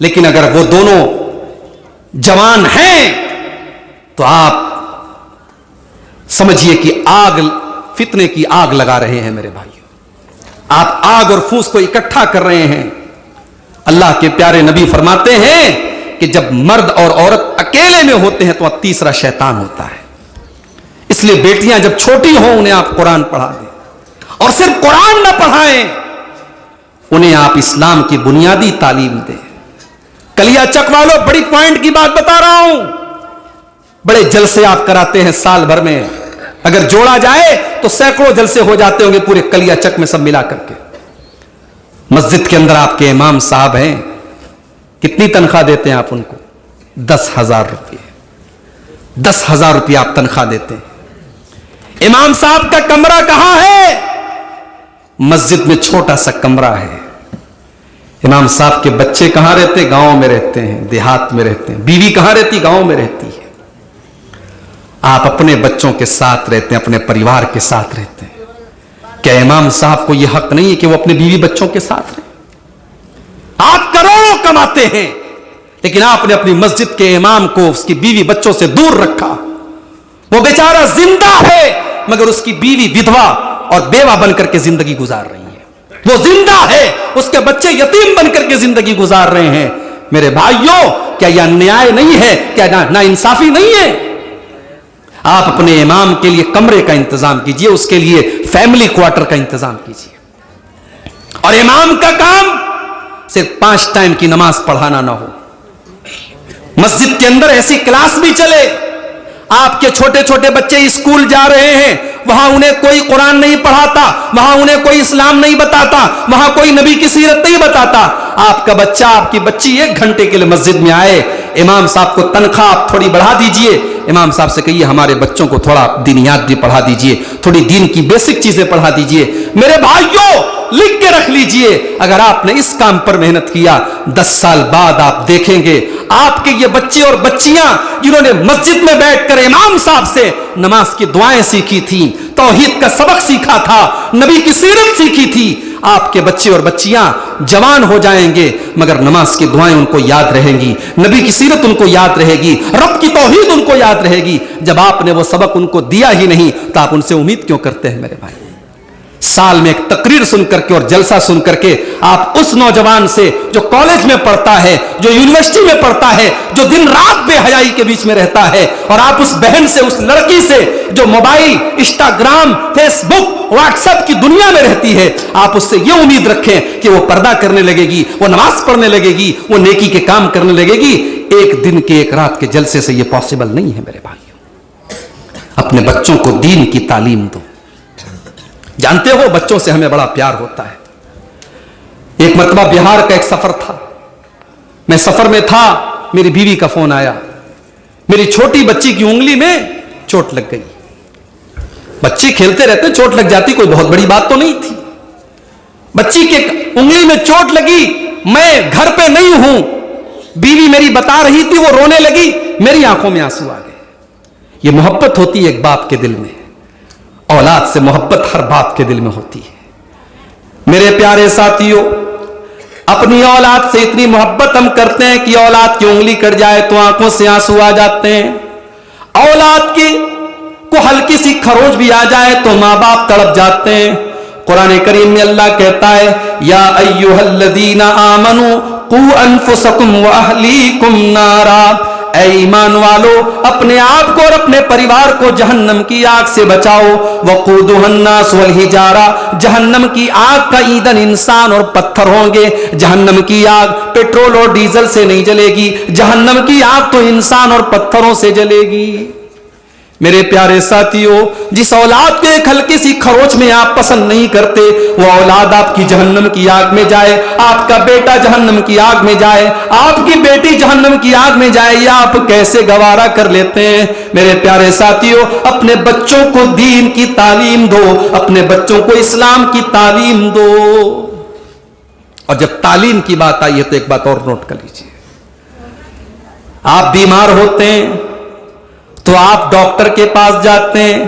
لیکن اگر وہ دونوں جوان ہیں تو آپ سمجھیے کہ آگ، فتنے کی آگ لگا رہے ہیں میرے بھائیوں. آپ آگ اور پھوس کو اکٹھا کر رہے ہیں. اللہ کے پیارے نبی فرماتے ہیں کہ جب مرد اور عورت اکیلے میں ہوتے ہیں تو تیسرا شیطان ہوتا ہے. اس لیے بیٹیاں جب چھوٹی ہوں انہیں آپ قرآن پڑھا دیں، اور صرف قرآن نہ پڑھائیں، انہیں آپ اسلام کی بنیادی تعلیم دیں. کلیا چک والوں، بڑی پوائنٹ کی بات بتا رہا ہوں. بڑے جلسے آپ کراتے ہیں سال بھر میں، اگر جوڑا جائے تو سینکڑوں جلسے ہو جاتے ہوں گے پورے کلیا چک میں سب ملا کر کے. مسجد کے اندر آپ کے امام صاحب ہیں، کتنی تنخواہ دیتے ہیں آپ ان کو؟ 10,000 روپے. 10,000 روپے آپ تنخواہ دیتے ہیں. امام صاحب کا کمرہ کہاں ہے؟ مسجد میں چھوٹا سا کمرہ ہے. امام صاحب کے بچے کہاں رہتے؟ گاؤں میں رہتے ہیں، دیہات میں رہتے ہیں. بیوی کہاں رہتی؟ گاؤں میں رہتی ہے. آپ اپنے بچوں کے ساتھ رہتے ہیں، اپنے پریوار کے ساتھ رہتے ہیں. کیا امام صاحب کو یہ حق نہیں ہے کہ وہ اپنے بیوی بچوں کے ساتھ رہیں؟ آپ کروڑوں کماتے ہیں لیکن آپ نے اپنی مسجد کے امام کو اس کی بیوی بچوں سے دور رکھا. وہ بیچارہ زندہ ہے مگر اس کی بیوی ودھوا اور بیوہ بن کر کے زندگی گزار رہی ہے. وہ زندہ ہے، اس کے بچے یتیم بن کر کے زندگی گزار رہے ہیں. میرے بھائیوں، کیا یہ انیائے نہیں ہے؟ کیا نا انصافی نہیں ہے؟ آپ اپنے امام کے لیے کمرے کا انتظام کیجئے، اس کے لیے فیملی کوارٹر کا انتظام کیجئے. اور امام کا کام صرف 5 ٹائم کی نماز پڑھانا نہ ہو. مسجد کے اندر ایسی کلاس بھی چلے. آپ کے چھوٹے چھوٹے بچے اسکول جا رہے ہیں، وہاں انہیں کوئی قرآن نہیں پڑھاتا، وہاں انہیں کوئی اسلام نہیں بتاتا، وہاں کوئی نبی کی سیرت نہیں بتاتا. آپ کا بچہ، آپ کی بچی 1 گھنٹے کے لیے مسجد میں آئے، امام صاحب کو تنخواہ آپ تھوڑی بڑھا دیجئے. امام صاحب سے کہیے ہمارے بچوں کو تھوڑا دینیات بھی پڑھا دیجئے، تھوڑی دین کی بیسک چیزیں پڑھا دیجئے. میرے بھائیوں، لکھ کے رکھ لیجئے، اگر آپ نے اس کام پر محنت کیا، 10 سال بعد آپ دیکھیں گے آپ کے یہ بچے اور بچیاں جنہوں نے مسجد میں بیٹھ کر امام صاحب سے نماز کی دعائیں سیکھی تھیں، توحید کا سبق سیکھا تھا، نبی کی سیرت سیکھی تھی، آپ کے بچے اور بچیاں جوان ہو جائیں گے مگر نماز کی دعائیں ان کو یاد رہیں گی، نبی کی سیرت ان کو یاد رہے گی، رب کی توحید ان کو یاد رہے گی. جب آپ نے وہ سبق ان کو دیا ہی نہیں تو آپ ان سے امید کیوں کرتے ہیں میرے بھائی؟ سال میں ایک تقریر سن کر کے اور جلسہ سن کر کے آپ اس نوجوان سے جو کالج میں پڑھتا ہے، جو یونیورسٹی میں پڑھتا ہے، جو دن رات بے حیائی کے بیچ میں رہتا ہے، اور آپ اس بہن سے، اس لڑکی سے جو موبائل، انسٹاگرام، فیس بک، واٹس ایپ کی دنیا میں رہتی ہے، آپ اس سے یہ امید رکھیں کہ وہ پردہ کرنے لگے گی، وہ نماز پڑھنے لگے گی، وہ نیکی کے کام کرنے لگے گی. ایک دن کے، ایک رات کے جلسے سے یہ پاسبل نہیں ہے میرے بھائیوں. اپنے بچوں کو دین کی تعلیم دو. جانتے ہو بچوں سے ہمیں بڑا پیار ہوتا ہے. ایک مرتبہ بہار کا ایک سفر تھا، میں سفر میں تھا، میری بیوی کا فون آیا، میری چھوٹی بچی کی انگلی میں چوٹ لگ گئی. بچے کھیلتے رہتے، چوٹ لگ جاتی کوئی بہت بڑی بات تو نہیں تھی. بچی کے انگلی میں چوٹ لگی، میں گھر پہ نہیں ہوں، بیوی میری بتا رہی تھی، وہ رونے لگی، میری آنکھوں میں آنسو آ گئے. یہ محبت ہوتی ہے ایک باپ کے دل میں، اولاد سے محبت ہر باپ کے دل میں ہوتی ہے. میرے پیارے ساتھیوں، اپنی اولاد سے اتنی محبت ہم کرتے ہیں کہ اولاد کی انگلی کٹ جائے تو آنکھوں سے آنسو آ جاتے ہیں. اولاد کی کو ہلکی سی خروچ بھی آ جائے تو ماں باپ تڑپ جاتے ہیں. قرآن کریم میں اللہ کہتا ہے، یا ایھا الذین آمنوا قوا انفسکم واہلیکم نارا، اے ایمان والو اپنے آپ کو اور اپنے پریوار کو جہنم کی آگ سے بچاؤ. وقودها الناس والحجارہ، جہنم کی آگ کا ایندھن انسان اور پتھر ہوں گے. جہنم کی آگ پیٹرول اور ڈیزل سے نہیں جلے گی، جہنم کی آگ تو انسان اور پتھروں سے جلے گی. میرے پیارے ساتھیوں، جس اولاد کے ایک ہلکی سی خروچ میں آپ پسند نہیں کرتے، وہ اولاد آپ کی جہنم کی آگ میں جائے، آپ کا بیٹا جہنم کی آگ میں جائے، آپ کی بیٹی جہنم کی آگ میں جائے، یہ آپ کیسے گوارا کر لیتے ہیں؟ میرے پیارے ساتھیوں، اپنے بچوں کو دین کی تعلیم دو، اپنے بچوں کو اسلام کی تعلیم دو. اور جب تعلیم کی بات آئی ہے تو ایک بات اور نوٹ کر لیجیے. آپ بیمار ہوتے ہیں تو آپ ڈاکٹر کے پاس جاتے ہیں،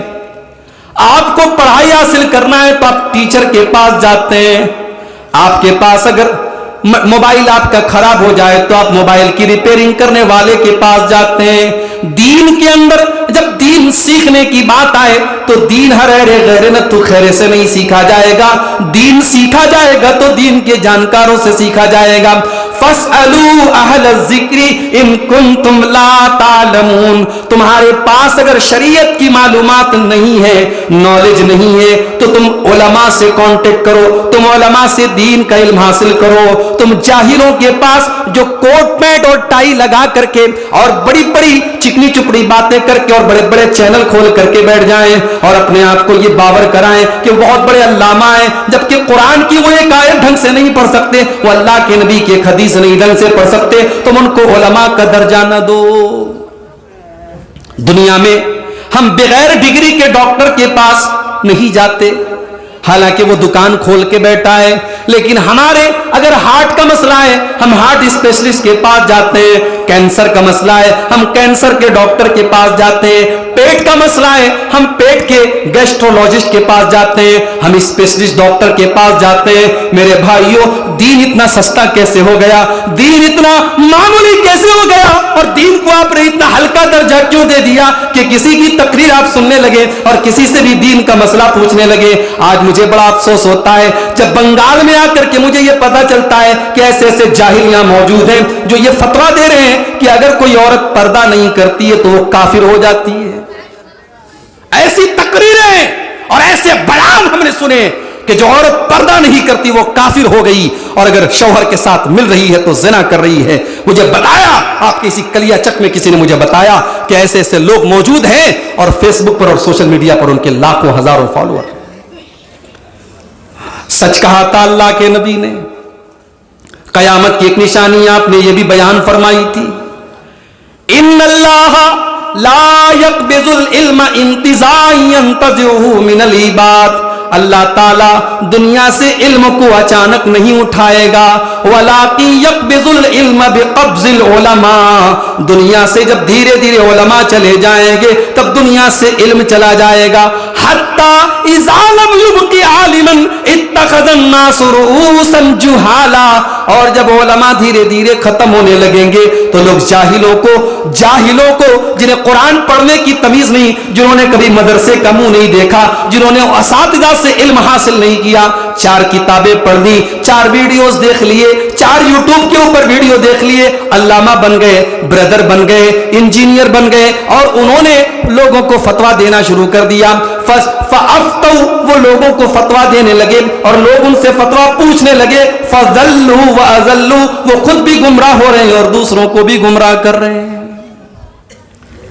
آپ کو پڑھائی حاصل کرنا ہے تو آپ ٹیچر کے پاس جاتے ہیں. آپ کے پاس اگر موبائل آپ کا خراب ہو جائے تو آپ موبائل کی ریپیئرنگ کرنے والے کے پاس جاتے ہیں۔ دین کے اندر جب دین سیکھنے کی بات آئے تو دین ہر غیر نہ تو خیرے سے نہیں سیکھا جائے گا، دین سیکھا جائے گا تو دین کے جانکاروں سے سیکھا جائے گا۔ فَاسْأَلُوا أَهْلَ الذِّكْرِ إِن كُنتُمْ لَا تَعْلَمُونَ، تمہارے پاس اگر شریعت کی معلومات نہیں ہے، نالج نہیں ہے، تو تم علماء سے کانٹیکٹ کرو، تم علماء سے دین کا علم حاصل کرو۔ تم جاہلوں کے پاس جو کوٹ پینٹ اور ٹائی لگا کر کے اور بڑی بڑی چکنی چپڑی باتیں کر کے اور بڑے بڑے چینل کھول کر کے بیٹھ جائیں اور اپنے آپ کو یہ باور کرائیں کہ وہ بہت بڑے علامہ ہیں، جبکہ قرآن کی وہ ایک آیت ڈھنگ سے نہیں پڑھ سکتے، وہ اللہ کے نبی کی ایک حدیث نہیں ڈھنگ سے پڑھ سکتے، تم ان کو علماء کا درجہ نہ دو۔ دنیا میں ہم بغیر ڈگری کے ڈاکٹر کے پاس نہیں جاتے، حالانکہ وہ دکان کھول کے بیٹھا ہے، لیکن ہمارے اگر ہارٹ کا مسئلہ ہے ہم ہارٹ اسپیشلسٹ کے پاس جاتے ہیں، کینسر کا مسئلہ ہے ہم کینسر کے ڈاکٹر کے پاس جاتے ہیں، پیٹ کا مسئلہ ہے ہم پیٹ کے گیسٹرولوجسٹ کے پاس جاتے ہیں، ہم اسپیشلسٹ ڈاکٹر کے پاس جاتے ہیں۔ میرے بھائیوں، دین اتنا سستا کیسے ہو گیا؟ دین اتنا معمولی کیسے ہو گیا؟ اور دین کو آپ نے اتنا ہلکا درجہ کیوں دے دیا کہ کسی کی تقریر آپ سننے لگے اور کسی سے بھی دین کا مسئلہ پوچھنے لگے؟ آج مجھے بڑا افسوس ہوتا ہے جب بنگال میں آ کر کے مجھے یہ پتا چلتا ہے کہ ایسے ایسے جاہل یہاں موجود ہیں جو یہ فتویٰ دے رہے ہیں کہ اگر کوئی عورت پردہ نہیں کرتی ہے تو وہ کافر ہو جاتی ہے۔ ایسی تقریریں اور ایسے بیان ہم نے سنے کہ جو عورت پردہ نہیں کرتی وہ کافر ہو گئی، اور اگر شوہر کے ساتھ مل رہی ہے تو زنا کر رہی ہے۔ مجھے بتایا، آپ کسی کلیا چک میں کسی نے مجھے بتایا کہ ایسے ایسے لوگ موجود ہیں، اور فیس بک پر اور سوشل میڈیا پر ان کے لاکھوں ہزاروں فالوور۔ سچ کہا تھا اللہ کے نبی نے، قیامت کی ایک نشانی آپ نے یہ بھی بیان فرمائی تھی، ان اللہ لا يقبض العلم انتزاعا ينتزعه من العباد، اللہ تعالیٰ دنیا سے علم کو اچانک نہیں اٹھائے گا، وَلَٰكِن يَقْبِضُ الْعِلْمَ بِقَبْضِ الْعُلَمَاء، دنیا سے جب دھیرے دھیرے علماء چلے جائیں گے تب دنیا سے علم چلا جائے گا، حَتَّى إِذَا لَمْ يُبْقِ عَالِمًا اتَّخَذَ النَّاسُ رُءُوسًا جُهَالًا، اور جب علماء دھیرے دھیرے ختم ہونے لگیں گے تو لوگ جاہلوں کو جنہیں قرآن پڑھنے کی تمیز نہیں، جنہوں نے کبھی مدرسے کا منہ نہیں دیکھا، جنہوں نے اساتذہ سے علم حاصل نہیں کیا، 4 کتابیں پڑھ لی، 4 ویڈیوز دیکھ لیے، 4 یوٹیوب کے اوپر ویڈیو دیکھ لیے، علامہ بن گئے، بردر بن گئے، انجینئر بن گئے، اور انہوں نے لوگوں کو فتویٰ دینا شروع کر دیا۔ فَأَفْتَوْا، وہ لوگوں کو فتویٰ دینے لگے اور لوگ ان سے فتویٰ پوچھنے لگے، فَضَلُّوا وَأَضَلُّوا، وہ خود بھی گمراہ ہو رہے ہیں اور دوسروں کو بھی گمراہ کر رہے ہیں۔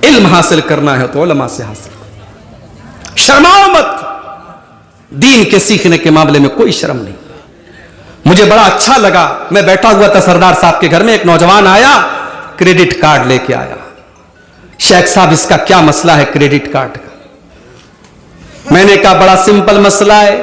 علم حاصل کرنا ہے تو علماء سے حاصل کرو، شرماؤ مت، دین کے سیکھنے کے معاملے میں کوئی شرم نہیں۔ مجھے بڑا اچھا لگا، میں بیٹھا ہوا تھا سردار صاحب کے گھر میں، ایک نوجوان آیا، کریڈٹ کارڈ لے کے آیا۔ شیخ صاحب اس کا کیا مسئلہ ہے کریڈٹ کارڈ کا؟ میں نے کہا بڑا سمپل مسئلہ ہے،